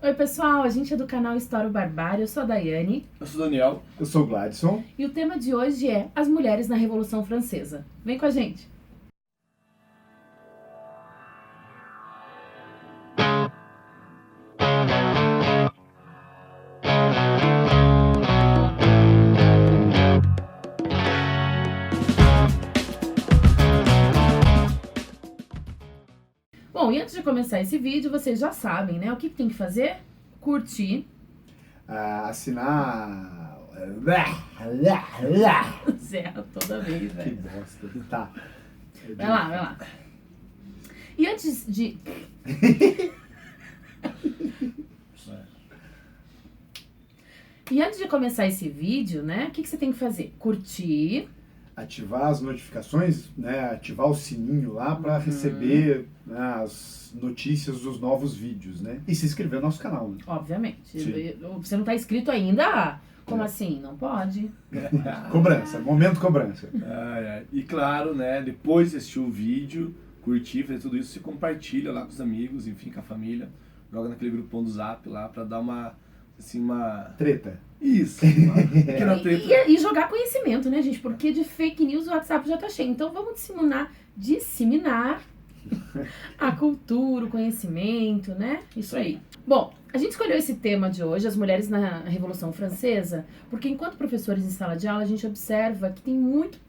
Oi pessoal, a gente é do canal História Barbárie, eu sou a Daiane. Eu sou o Daniel. Eu sou o Gladson. E o tema de hoje é as mulheres na Revolução Francesa. Vem com a gente! Bom, e antes de começar esse vídeo, vocês já sabem, né? O que tem que fazer? Curtir. Assinar... Você erra toda vez, Que velho. bosta. Tá. Vai lá. E antes de... E antes de começar esse vídeo, né? O que você tem que fazer? Curtir. Ativar as notificações, né? Ativar o sininho lá para receber, né, as notícias dos novos vídeos, né? E se inscrever no nosso canal, né? Obviamente. Sim. Você não tá inscrito ainda? Como assim? Não pode. Cobrança, momento cobrança. E claro, né, depois de assistir o vídeo, curtir, fazer tudo isso, você compartilha lá com os amigos, enfim, com a família. Joga naquele grupão do Zap lá pra dar uma, assim, uma... Treta. Isso, uma pequena treta. E jogar conhecimento, né, gente? Porque de fake news o WhatsApp já tá cheio. Então vamos disseminar a cultura, o conhecimento, né? Isso aí. Bom, a gente escolheu esse tema de hoje, as mulheres na Revolução Francesa, porque enquanto professores em sala de aula, a gente observa que tem muito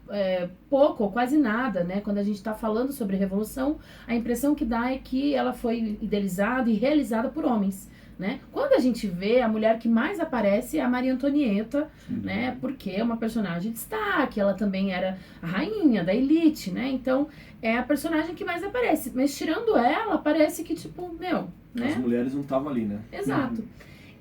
pouco ou quase nada, né? Quando a gente está falando sobre a Revolução, a impressão que dá é que ela foi idealizada e realizada por homens. Né? Quando a gente vê, a mulher que mais aparece é a Maria Antonieta, né? Porque é uma personagem de destaque, ela também era a rainha da elite, né? Então, é a personagem que mais aparece. Mas tirando ela, parece que, tipo, né? As mulheres não estavam ali, né? Exato.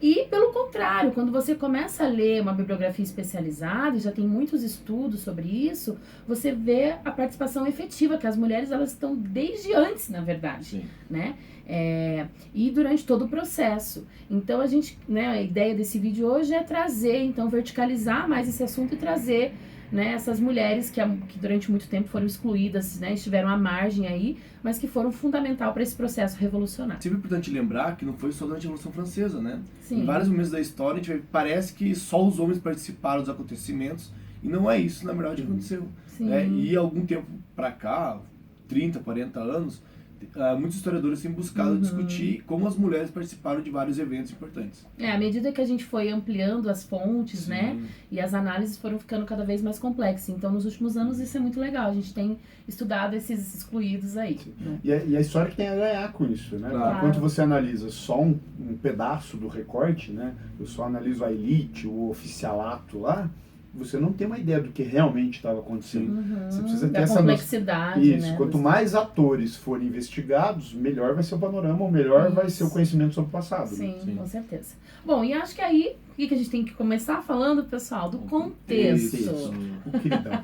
E, pelo contrário, quando você começa a ler uma bibliografia especializada, e já tem muitos estudos sobre isso, você vê a participação efetiva, que as mulheres, elas estão desde antes, na verdade, Sim. né? E durante todo o processo. Então, a gente, né, a ideia desse vídeo hoje é trazer, então, verticalizar mais esse assunto e trazer, né, essas mulheres que durante muito tempo foram excluídas, né, estiveram à margem aí, mas que foram fundamental para esse processo revolucionário. Sempre é importante lembrar que não foi só durante a Revolução Francesa, né? Sim. Em vários momentos da história, a gente parece que só os homens participaram dos acontecimentos, e não é isso, na verdade, que aconteceu. Sim. Né? E algum tempo pra cá, 30, 40 anos, muitos historiadores têm buscado discutir como as mulheres participaram de vários eventos importantes. À medida que a gente foi ampliando as fontes, Sim. né, e as análises foram ficando cada vez mais complexas. Então, nos últimos anos, isso é muito legal. A gente tem estudado esses excluídos aí. Né? E a história que tem a ganhar com isso, né? Claro. Enquanto você analisa só um pedaço do recorte, né? Eu só analiso a elite, o oficialato lá, você não tem uma ideia do que realmente estava acontecendo. Você precisa ter Da essa complexidade, Isso, né? quanto mais atores forem investigados, melhor vai ser o panorama, ou melhor vai ser o conhecimento sobre o passado. Sim, Né? Sim. com certeza. Bom, e acho que aí, o que a gente tem que começar falando, pessoal? Do contexto. O queridão.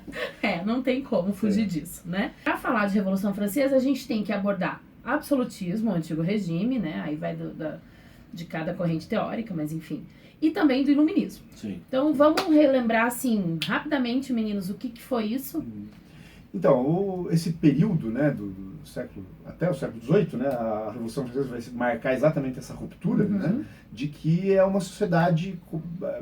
Não tem como fugir disso, né? Para falar de Revolução Francesa, a gente tem que abordar absolutismo, o antigo regime, né? Aí vai de cada corrente teórica, mas enfim. E também do iluminismo. Sim. Então vamos relembrar, assim, rapidamente, meninos, o que foi isso? Então, esse período, né, do século, até o século XVIII, né, a Revolução Francesa vai marcar exatamente essa ruptura, né, de que é uma sociedade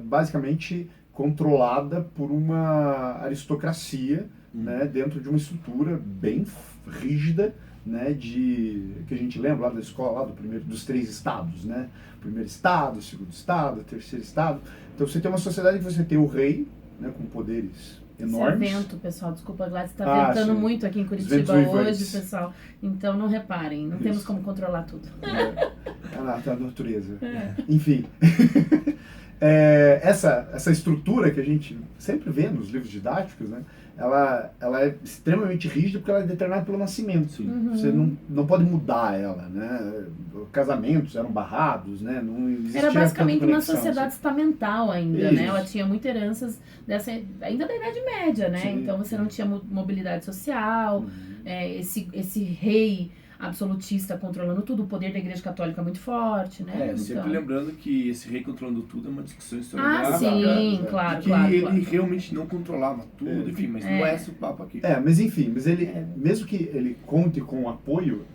basicamente controlada por uma aristocracia, né, dentro de uma estrutura bem rígida, né, que a gente lembra lá da escola, lá dos 3 estados, né, primeiro estado, segundo estado, terceiro estado. Então você tem uma sociedade que você tem o rei, né, com poderes enormes. Esse é vento, pessoal, desculpa, Gladys, está ventando sim. muito aqui em Curitiba hoje, pessoal, então não reparem, não temos como controlar tudo. Tá a natureza. Enfim, essa estrutura que a gente sempre vê nos livros didáticos, né, ela é extremamente rígida porque ela é determinada pelo nascimento. Você não pode mudar ela, né? Casamentos eram barrados, né? Não existia Era basicamente tanta uma conexão, sociedade estamental ainda, Isso. né? Ela tinha muitas heranças ainda da Idade Média, né? Sim. Então você não tinha mobilidade social, esse rei absolutista controlando tudo, o poder da Igreja Católica é muito forte, né? Sempre lembrando que esse rei controlando tudo é uma discussão historiográfica. Sim, claro, que ele realmente não controlava tudo, enfim, mas não é esse o papo aqui. Mas enfim, ele, mesmo que ele conte com o apoio,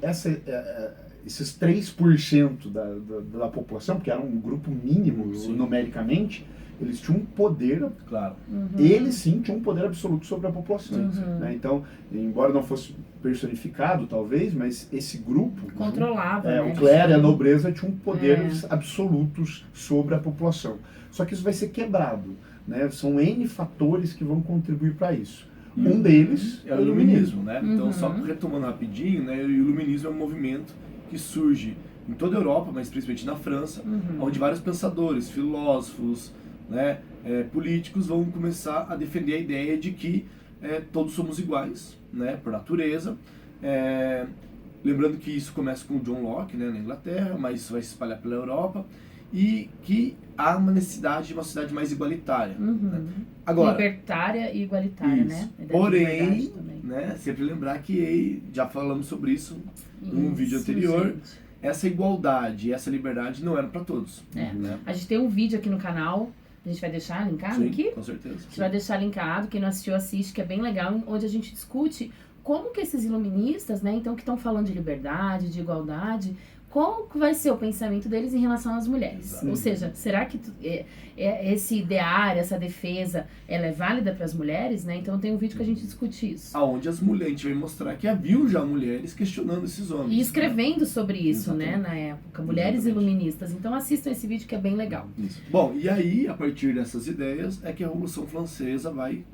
esses 3% da população, porque era um grupo mínimo numericamente, eles tinham um poder, Claro. eles sim tinham um poder absoluto sobre a população. Né? Então, embora não fosse personificado, talvez, mas esse grupo... Controlava, né? O clero e a nobreza tinham poderes absolutos sobre a população. Só que isso vai ser quebrado. Né? São N fatores que vão contribuir para isso. Um deles é o iluminismo, né? Então, só retomando rapidinho, né? O iluminismo é um movimento que surge em toda a Europa, mas principalmente na França, onde vários pensadores, filósofos, né, políticos vão começar a defender a ideia de que todos somos iguais, né, por natureza. Lembrando que isso começa com o John Locke, né, na Inglaterra, mas isso vai se espalhar pela Europa, e que há uma necessidade de uma sociedade mais igualitária. Né? Agora, libertária e igualitária, né? Porém, né, sempre lembrar que já falamos sobre isso num vídeo anterior, gente. Essa igualdade e essa liberdade não eram para todos. Né? A gente tem um vídeo aqui no canal, a gente vai deixar linkado aqui? Com certeza. A gente vai deixar linkado, quem não assistiu assiste, que é bem legal, onde a gente discute como que esses iluministas, né, então que estão falando de liberdade, de igualdade, qual que vai ser o pensamento deles em relação às mulheres? Exatamente. Ou seja, será que esse ideário, essa defesa, ela é válida para as mulheres? Né? Então tem um vídeo que a gente discute isso. Aonde as mulheres, a gente vai mostrar que havia já mulheres questionando esses homens. E escrevendo sobre isso, né, na época. Mulheres iluministas. Então assistam esse vídeo que é bem legal. Isso. Bom, e aí, a partir dessas ideias, é que a Revolução Francesa vai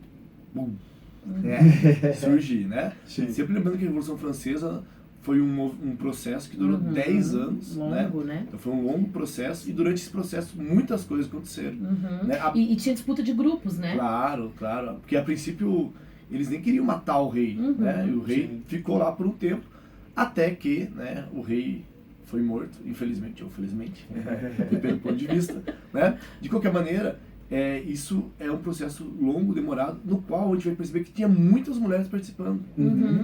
surgir, né? Sim. Sempre lembrando que a Revolução Francesa foi um processo que durou 10 anos. Longo, né? Então foi um longo processo, e durante esse processo muitas coisas aconteceram. Né? E tinha disputa de grupos, né? Claro. Porque a princípio eles nem queriam matar o rei, né? E o rei ficou lá por um tempo, até que, né, o rei foi morto, infelizmente ou felizmente, depende do ponto de vista. Né? De qualquer maneira, isso é um processo longo, demorado, no qual a gente vai perceber que tinha muitas mulheres participando.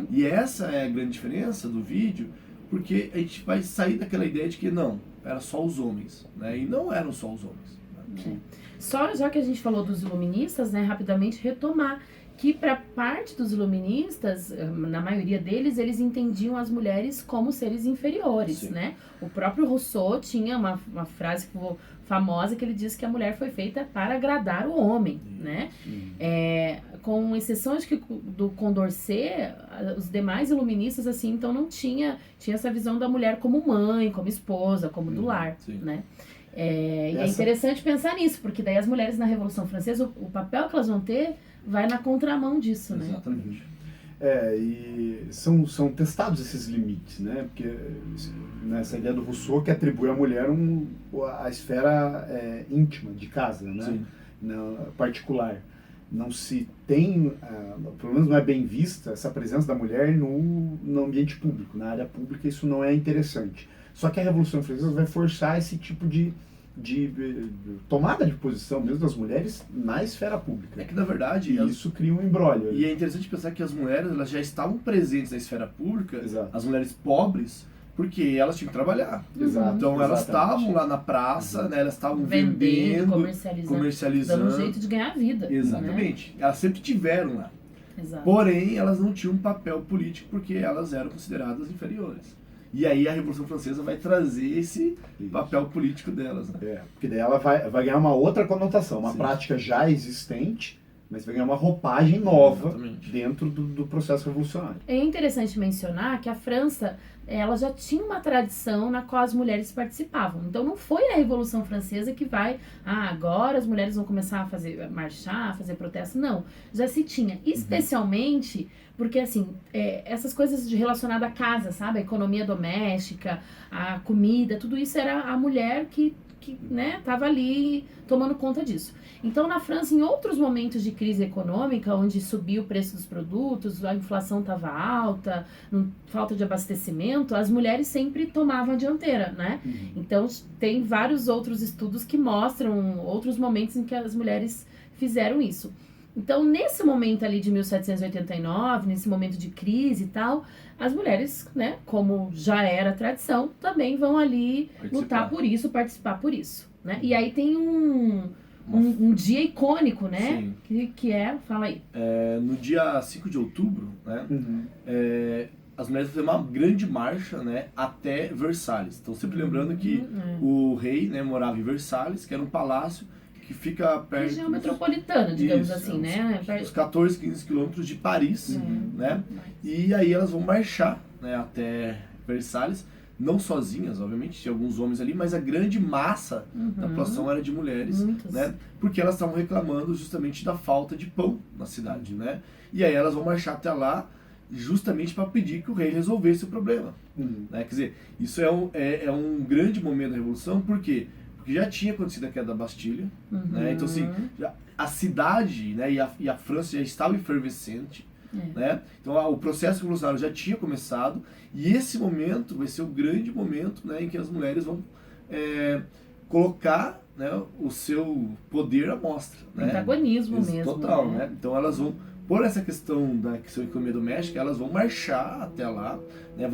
E essa é a grande diferença do vídeo, porque a gente vai sair daquela ideia de que não, era só os homens, né? E não eram só os homens. Né? Só já que a gente falou dos iluministas, né, rapidamente retomar que para parte dos iluministas, na maioria deles, eles entendiam as mulheres como seres inferiores, né? O próprio Rousseau tinha uma frase famosa que ele diz que a mulher foi feita para agradar o homem, né? Com exceção de que do Condorcet, os demais iluministas, assim, então não tinha essa visão da mulher como mãe, como esposa, como do lar, né? E é interessante pensar nisso, porque daí as mulheres na Revolução Francesa, o papel que elas vão ter vai na contramão disso, né? Exatamente. E são testados esses limites, né? Porque nessa ideia do Rousseau que atribui à mulher a esfera íntima de casa, né? Particular. Não se tem, pelo menos não é bem vista essa presença da mulher no ambiente público, na área pública. Isso não é interessante. Só que a Revolução Francesa vai forçar esse tipo de tomada de posição mesmo das mulheres na esfera pública. É que, na verdade... isso cria um imbróglio. E é interessante pensar que as mulheres elas já estavam presentes na esfera pública, Exato. As mulheres pobres, porque elas tinham que trabalhar. Exato, então elas exatamente. estavam lá na praça, né, elas estavam vendendo, comercializando. Dando um jeito de ganhar vida. Exatamente. Né? Elas sempre tiveram lá. Exato. Porém, elas não tinham um papel político porque elas eram consideradas inferiores. E aí a Revolução Francesa vai trazer esse papel político delas. Né? Porque daí ela vai ganhar uma outra conotação, uma prática já existente, mas vai ganhar uma roupagem nova dentro do processo revolucionário. É interessante mencionar que a França, ela já tinha uma tradição na qual as mulheres participavam. Então não foi a Revolução Francesa que vai, agora as mulheres vão começar a marchar, a fazer protesto. Não, já se tinha, especialmente porque assim, essas coisas relacionadas à casa, sabe? A economia doméstica, a comida, tudo isso era a mulher que né, estava ali tomando conta disso. Então, na França, em outros momentos de crise econômica, onde subiu o preço dos produtos, a inflação estava alta, falta de abastecimento, as mulheres sempre tomavam a dianteira, né? Então, tem vários outros estudos que mostram outros momentos em que as mulheres fizeram isso. Então, nesse momento ali de 1789, nesse momento de crise e tal, as mulheres, né, como já era tradição, também vão ali lutar por isso, participar por isso, né? E aí tem um dia icônico, né? Que fala aí. No dia 5 de outubro, né, as mulheres vão fazer uma grande marcha, né, até Versalhes. Então, sempre lembrando que o rei, né, morava em Versalhes, que era um palácio que fica perto... Região metropolitana, digamos assim, né? Uns 14, 15 quilômetros de Paris, né? E aí elas vão marchar, né, até Versalhes, não sozinhas, obviamente, tinha alguns homens ali, mas a grande massa da população era de mulheres, né? Porque elas estavam reclamando justamente da falta de pão na cidade, né? E aí elas vão marchar até lá justamente para pedir que o rei resolvesse o problema, né? Quer dizer, isso é um grande momento da Revolução, por quê? Porque já tinha acontecido a queda da Bastilha, né? Então, assim, a cidade, né, e a França já estava efervescente, né? Então, o processo revolucionário já tinha começado, e esse momento vai ser o grande momento, né, em que as mulheres vão colocar, né, o seu poder à mostra. Né? Protagonismo mesmo. Total, né? Então, elas vão, por essa questão da economia doméstica, elas vão marchar até lá, né?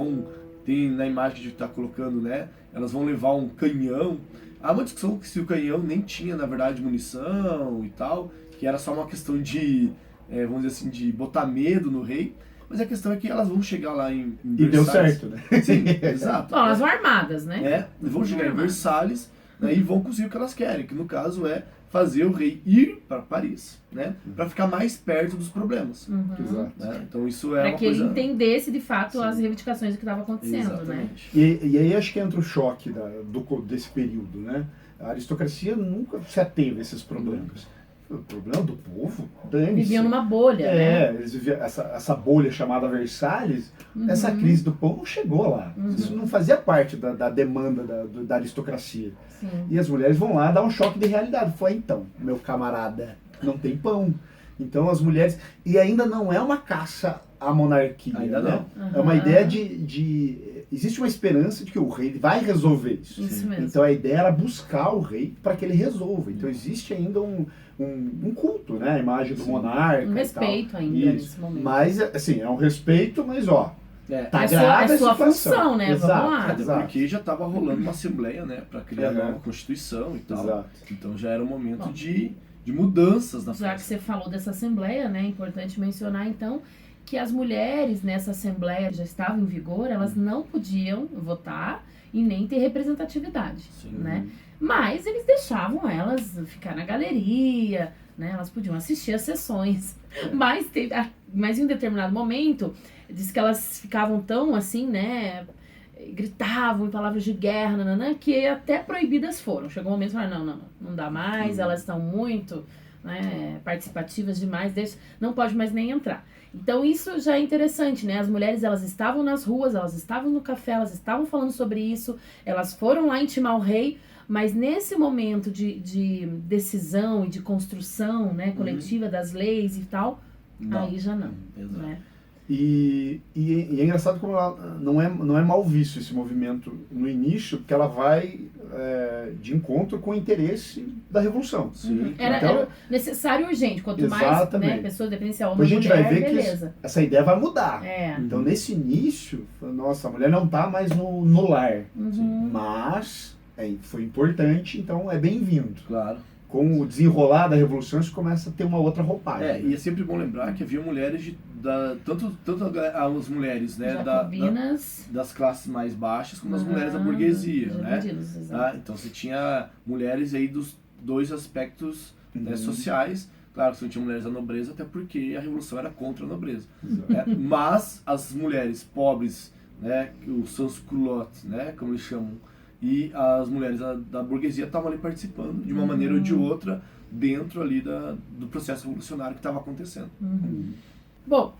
Tem na imagem que a gente está colocando, né? Elas vão levar um canhão. Há uma discussão que se o canhão nem tinha, na verdade, munição e tal, que era só uma questão de, vamos dizer assim, de botar medo no rei. Mas a questão é que elas vão chegar lá em Versalhes. E deu certo, né? Sim, exato. Bom, elas vão armadas, né? Vão chegar em Versalhes, né, e vão conseguir o que elas querem, que no caso é fazer o rei ir para Paris, né, para ficar mais perto dos problemas. Exato. Né? Então isso é para uma que coisa... ele entendesse de fato Sim. as reivindicações do que estava acontecendo, Exatamente. né? E aí acho que entra o choque desse período, né? A aristocracia nunca se ateve a esses problemas. O problema do povo, dane-se. Viviam numa bolha, né? Eles viviam essa bolha chamada Versalhes, essa crise do pão não chegou lá. Isso não fazia parte da demanda da aristocracia. Sim. E as mulheres vão lá dar um choque de realidade. Foi então, meu camarada, não tem pão. Então as mulheres... E ainda não é uma caça à monarquia. Ainda né? não. É uma ideia de... Existe uma esperança de que o rei vai resolver isso. Isso mesmo. Então a ideia era buscar o rei para que ele resolva. Então existe ainda um culto, né? A imagem do monarca. Um respeito e tal. ainda nesse momento. Mas, assim, é um respeito, mas ó... Tá é grave a sua situação. função, né? Exato, Vamos lá. Até porque já estava rolando uma assembleia, né, para criar a nova Constituição e tal. Exato. Então já era um momento de mudanças na Já que França. você falou dessa assembleia, né? É importante mencionar então que as mulheres nessa assembleia já estavam em vigor, elas não podiam votar e nem ter representatividade, Sim. né? Mas eles deixavam elas ficar na galeria, né? Elas podiam assistir às sessões. Mas em um determinado momento, diz que elas ficavam tão assim, né? Gritavam em palavras de guerra, nananã, que até proibidas foram. Chegou um momento e falaram, não dá mais, elas estão muito, né, participativas demais, não pode mais nem entrar. Então isso já é interessante, né? As mulheres, elas estavam nas ruas, elas estavam no café, elas estavam falando sobre isso, elas foram lá intimar o rei, mas nesse momento de decisão e de construção, né, coletiva das leis e tal, aí já não, Exato. né? E é engraçado como ela não é mal visto esse movimento no início, porque ela vai de encontro com o interesse da Revolução. Sim. Era necessário e urgente. Quanto mais, né, pessoas, dependendo se é homem a gente mulher, vai ver beleza. que essa ideia vai mudar. É. Então, nesse início, nossa, a mulher não está mais no lar. Mas foi importante, então é bem-vindo. Claro. Com o desenrolar da Revolução, isso começa a ter uma outra roupagem. E é sempre bom lembrar que havia mulheres tanto as mulheres, né, das classes mais baixas como as mulheres da burguesia, né? Então você tinha mulheres aí dos dois aspectos né, sociais. Claro que você tinha mulheres da nobreza, até porque a Revolução era contra a nobreza. Né? Mas as mulheres pobres, né, os sans-culottes, né, como eles chamam, e as mulheres da burguesia estavam ali participando de uma maneira ou de outra dentro ali do processo revolucionário que estava acontecendo. Bom,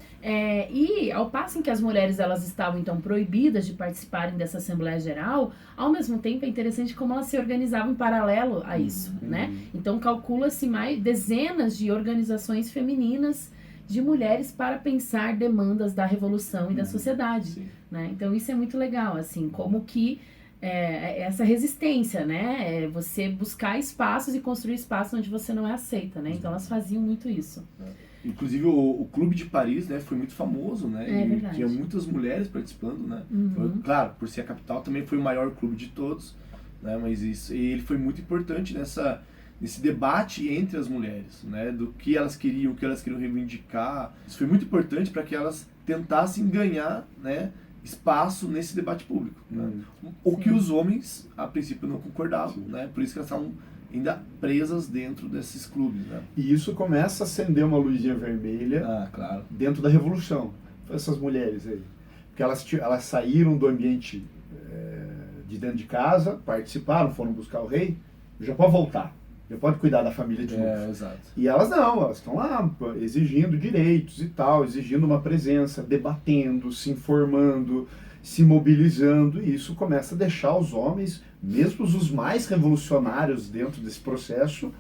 e ao passo em que as mulheres elas estavam então proibidas de participarem dessa Assembleia Geral, ao mesmo tempo é interessante como elas se organizavam em paralelo a isso, né? Então calcula-se mais dezenas de organizações femininas de mulheres para pensar demandas da revolução e da sociedade, né? Então isso é muito legal, assim, como que essa resistência, né? Você buscar espaços e construir espaços onde você não é aceita, né? Então elas faziam muito isso. Inclusive o Clube de Paris, né, foi muito famoso, né? E verdade. tinha muitas mulheres participando, né? Foi, claro, por ser a capital, também foi o maior clube de todos, né? Mas ele foi muito importante nesse debate entre as mulheres, né? Do que elas queriam reivindicar. Isso foi muito importante para que elas tentassem ganhar, né, espaço nesse debate público. Né? O que os homens, a princípio, não concordavam, né? Por isso que elas estavam ainda presas dentro desses clubes. Né? E isso começa a acender uma luzinha vermelha claro. dentro da Revolução. Essas mulheres aí. Porque elas saíram do ambiente de dentro de casa, participaram, foram buscar o rei, já pode voltar. Já pode cuidar da família de novo. Exato. E elas não, elas estão lá exigindo direitos e tal, exigindo uma presença, debatendo, se informando, se mobilizando, e isso começa a deixar os homens, mesmo os mais revolucionários dentro desse processo,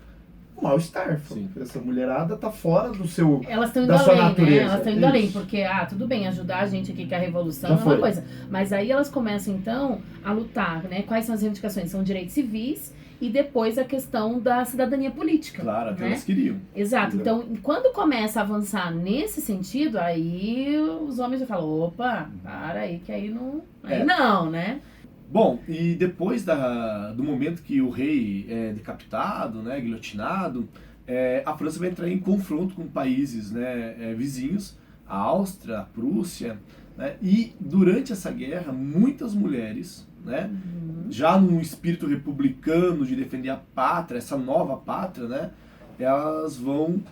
um mal-estar. Essa mulherada está fora do seu, elas estão indo da sua além, natureza. né? Elas estão indo além, porque, tudo bem, ajudar a gente aqui com a revolução é uma coisa, mas aí elas começam, então, a lutar, né? Quais são as reivindicações? São direitos civis, e depois a questão da cidadania política. Claro, que né? elas queriam. Exato. Então, quando começa a avançar nesse sentido, aí os homens já falam, opa, para aí, que aí não... Aí não, né? Bom, e depois do momento que o rei é decapitado, né, guilhotinado, a França vai entrar em confronto com países, né, vizinhos, a Áustria, a Prússia, né, e durante essa guerra, muitas mulheres, né, já num espírito republicano de defender a pátria, essa nova pátria, né, elas vão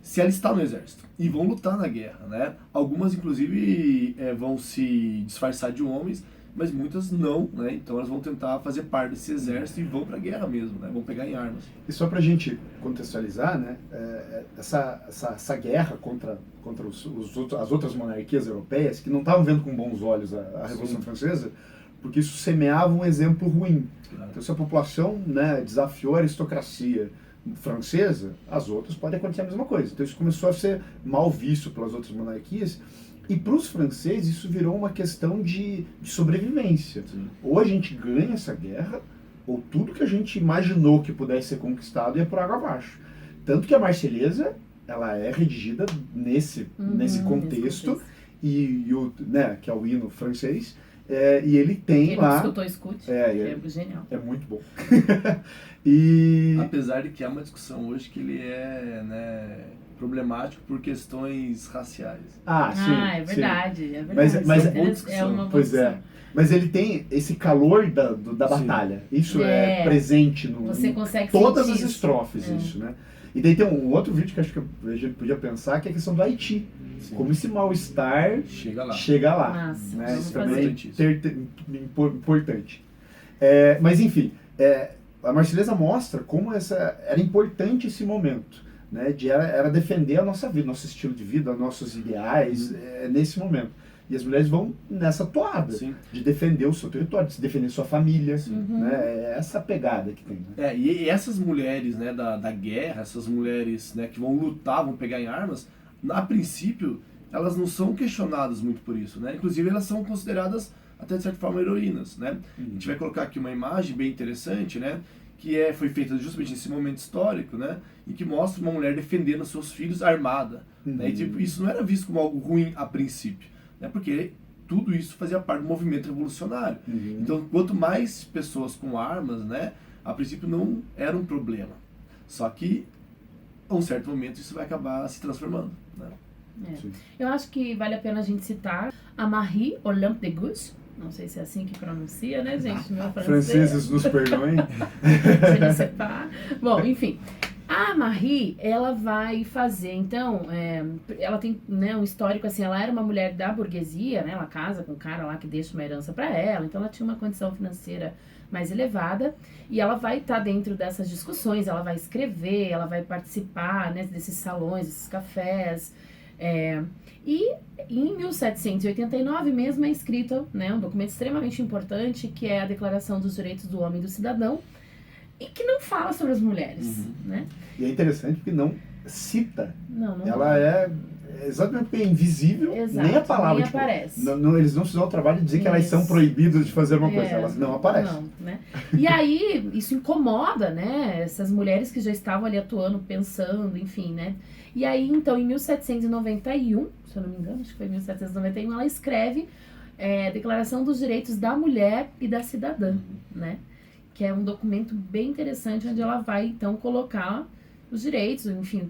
se alistar no exército e vão lutar na guerra, né? Algumas, inclusive, vão se disfarçar de homens, mas muitas não, né? Então elas vão tentar fazer parte desse exército e vão para a guerra mesmo, né? Vão pegar em armas. E só para a gente contextualizar, né? Essa guerra contra as outras monarquias europeias, que não estavam vendo com bons olhos a Revolução Francesa, porque isso semeava um exemplo ruim. Claro. Então, se a população, né, desafiou a aristocracia francesa, as outras podem acontecer a mesma coisa. Então, isso começou a ser mal visto pelas outras monarquias. E para os franceses, isso virou uma questão de sobrevivência. Sim. Ou a gente ganha essa guerra, ou tudo que a gente imaginou que pudesse ser conquistado ia por água abaixo. Tanto que a Marselhesa, ela é redigida nesse contexto, e o, né, que é o hino francês. E ele tem quem lá... escutou, escute. Que é genial. É muito bom. Apesar de que há uma discussão hoje que ele é, né, problemático por questões raciais. Sim. É verdade. Sim. É verdade. Mas é uma boa pois discussão. Mas ele tem esse calor da batalha. Isso é presente Você consegue todas sentir as estrofes, isso, né? E daí tem um outro vídeo que acho que a gente podia pensar, que é a questão do Haiti. Sim. Como esse mal-estar chega lá. Nossa, né? Isso também é importante. Mas enfim, a Marselhesa mostra como era importante esse momento, né? Era defender a nossa vida, nosso estilo de vida, nossos ideais, nesse momento. E as mulheres vão nessa toada de defender o seu território, de defender sua família. Né? É essa pegada que tem. Né? E essas mulheres, né, da guerra, essas mulheres, né, que vão lutar, vão pegar em armas, a princípio, elas não são questionadas muito por isso. Né? Inclusive, elas são consideradas, até de certa forma, heroínas. Né? A gente vai colocar aqui uma imagem bem interessante, né, que foi feita justamente nesse momento histórico, né, e que mostra uma mulher defendendo seus filhos armada. Né? E tipo, isso não era visto como algo ruim a princípio. Né, porque tudo isso fazia parte do movimento revolucionário. Então, quanto mais pessoas com armas, né, a princípio não era um problema. Só que, a um certo momento, isso vai acabar se transformando. Né? Eu acho que vale a pena a gente citar a Marie Olympe de Gouges. Não sei se é assim que pronuncia, né, gente? Meu francês. Franceses nos perdoem. Je ne sais pas. Bom, enfim. A Marie, ela vai fazer, então, ela tem, né, um histórico assim, ela era uma mulher da burguesia, né, ela casa com um cara lá que deixa uma herança para ela, então ela tinha uma condição financeira mais elevada, e ela vai estar dentro dessas discussões, ela vai escrever, ela vai participar, né, desses salões, desses cafés, e em 1789 mesmo é escrito, né, um documento extremamente importante, que é a Declaração dos Direitos do Homem e do Cidadão, e que não fala sobre as mulheres, né? E é interessante porque não cita. Não ela é exatamente porque é invisível, nem a palavra. Nem aparece. Eles não se dão o trabalho de dizer que elas são proibidas de fazer uma coisa, elas não aparecem. Não, né? E aí, isso incomoda, né? Essas mulheres que já estavam ali atuando, pensando, enfim, né? E aí, então, em 1791, se eu não me engano, acho que foi em 1791, ela escreve Declaração dos Direitos da Mulher e da Cidadã, né? Que é um documento bem interessante, onde ela vai, então, colocar os direitos, enfim,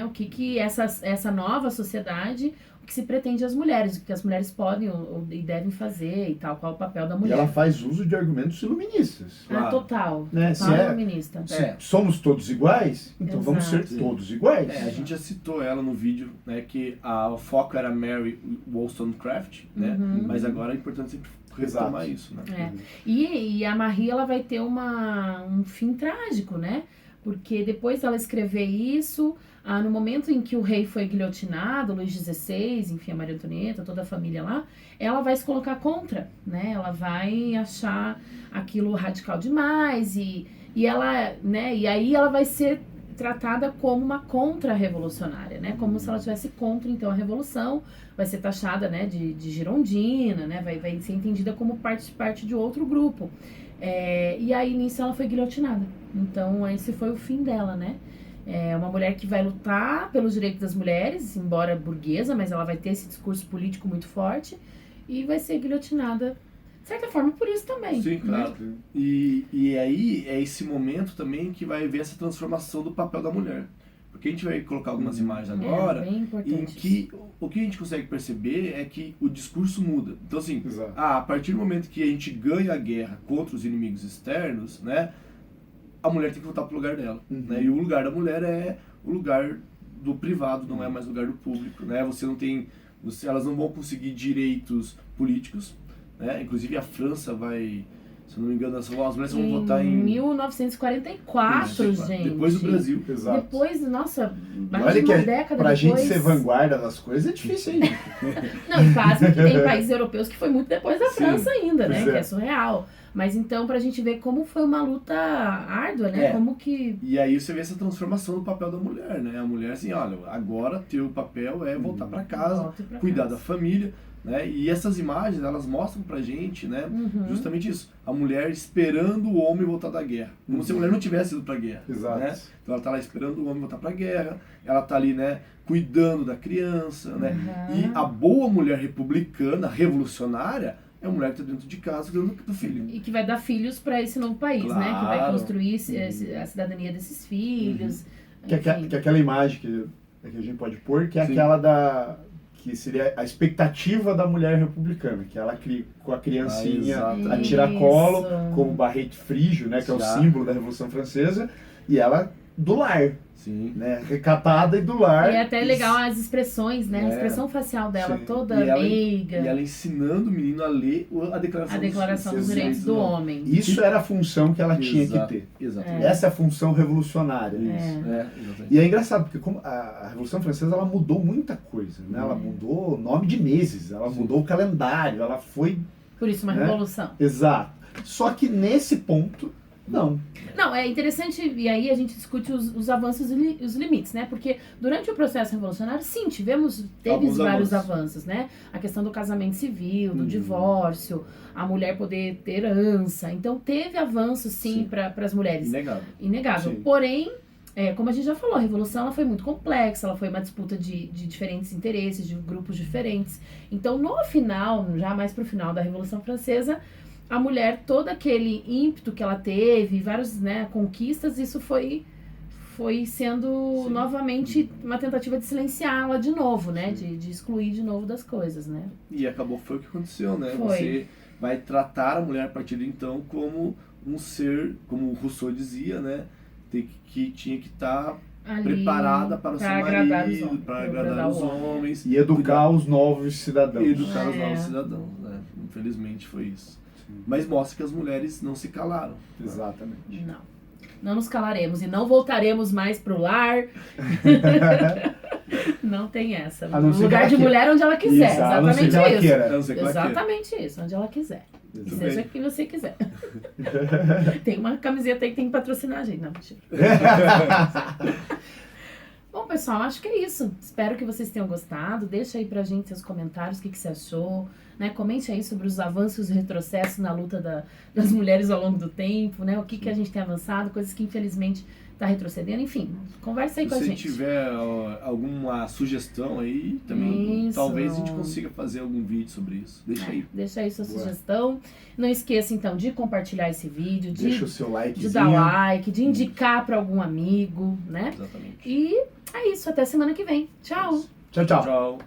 o que essa nova sociedade, o que se pretende às mulheres, o que as mulheres podem e devem fazer e tal, qual é o papel da mulher. E ela faz uso de argumentos iluministas. Claro. Total. Né? Total iluminista. Somos todos iguais, então vamos ser todos iguais. A gente já citou ela no vídeo, né, que o foco era Mary Wollstonecraft, né, mas agora é importante sempre retomar isso, né. E a Marie, ela vai ter um fim trágico, né, porque depois dela escrever isso, no momento em que o rei foi guilhotinado, Luís XVI, enfim, a Maria Antonieta, toda a família lá, ela vai se colocar contra, né? Ela vai achar aquilo radical demais e ela, né? E aí ela vai ser tratada como uma contra-revolucionária, né? Como se ela estivesse contra, então, a revolução, vai ser taxada, né, de girondina, né? Vai ser entendida como parte de outro grupo. E aí, nisso, ela foi guilhotinada. Então, esse foi o fim dela, né? É uma mulher que vai lutar pelos direitos das mulheres, embora burguesa, mas ela vai ter esse discurso político muito forte e vai ser guilhotinada, de certa forma, por isso também. Sim, claro. Né? E aí é esse momento também que vai ver essa transformação do papel da mulher. Porque a gente vai colocar algumas imagens agora em que o que a gente consegue perceber é que o discurso muda. Então, assim, a partir do momento que a gente ganha a guerra contra os inimigos externos, né, a mulher tem que voltar pro lugar dela, né? E o lugar da mulher é o lugar do privado, não é mais o lugar do público, né? Elas não vão conseguir direitos políticos, né? Inclusive a França vai, se eu não me engano, as mulheres vão votar em 1944, gente. Depois do Brasil. Exato. Depois, nossa, mais de uma década pra depois. Gente ser vanguarda das coisas é difícil aí. Não, e quase que tem países europeus que foi muito depois da França ainda, né? Que é surreal. Mas então, pra gente ver como foi uma luta árdua, né? Como que... E aí você vê essa transformação do papel da mulher, né? A mulher assim, olha, agora teu papel é voltar pra casa, cuidar da família, né? E essas imagens, elas mostram pra gente, né? Justamente isso. A mulher esperando o homem voltar da guerra. Como se a mulher não tivesse ido pra guerra. Exato. Né? Então ela tá lá esperando o homem voltar pra guerra, ela tá ali, né? Cuidando da criança, né? E a boa mulher republicana, revolucionária, é a mulher que está dentro de casa cuidando do filho. E que vai dar filhos para esse novo país, né? Que vai construir a cidadania desses filhos. Que é aquela imagem que a gente pode pôr, que é aquela que seria a expectativa da mulher republicana, que ela com a criancinha a tiracolo, como barrete frígio, né? Que é o símbolo da Revolução Francesa, e ela do lar. Sim. Né, recatada e do lar. E é até legal as expressões, né? A expressão facial dela toda meiga. E ela ensinando o menino a ler a Declaração dos Direitos do Homem. Isso era a função que ela tinha que ter. Exatamente. Essa é a função revolucionária. E é engraçado, porque como a Revolução Francesa ela mudou muita coisa. Né? Ela mudou o nome de meses, ela mudou o calendário, ela foi... Por isso uma revolução. Exato. Só que nesse ponto... Não, é interessante, e aí a gente discute os avanços e os limites, né? Porque durante o processo revolucionário, sim, teve vários avanços, né? A questão do casamento civil, do divórcio, a mulher poder ter herança. Então, teve avanço, sim. para as mulheres. Inegável. Sim. Porém, como a gente já falou, a Revolução ela foi muito complexa, ela foi uma disputa de diferentes interesses, de grupos diferentes. Então, no final, já mais pro final da Revolução Francesa, a mulher, todo aquele ímpeto que ela teve, várias conquistas, isso foi sendo novamente uma tentativa de silenciá-la de novo, né? De excluir de novo das coisas, né? E acabou que foi o que aconteceu, né? Você vai tratar a mulher a partir de então como um ser, como o Rousseau dizia, né? Que tinha que estar preparada para o seu marido, para agradar os homens. E educar os novos cidadãos. E educar os novos cidadãos, né? Infelizmente foi isso. Mas mostra que as mulheres não se calaram. Exatamente. Não nos calaremos e não voltaremos mais pro lar. Não tem essa. No lugar de mulher onde ela quiser. Isso, exatamente isso. Exatamente isso, onde ela quiser. E seja o que você quiser. Tem uma camiseta aí que tem que patrocinar a gente. Não, mentira. Bom, pessoal, acho que é isso. Espero que vocês tenham gostado. Deixa aí pra gente seus comentários, o que você achou, né? Comente aí sobre os avanços e retrocessos na luta das mulheres ao longo do tempo, né? O que a gente tem avançado, coisas que infelizmente está retrocedendo, enfim, conversa aí com a gente. Se você tiver alguma sugestão aí, também talvez a gente consiga fazer algum vídeo sobre isso. Deixa aí. Deixa aí sua sugestão. Não esqueça, então, de compartilhar esse vídeo, deixa o seu likezinho, de dar like, de indicar para algum amigo, né? Exatamente. E é isso, até semana que vem. Tchau! Tchau, tchau. Tchau.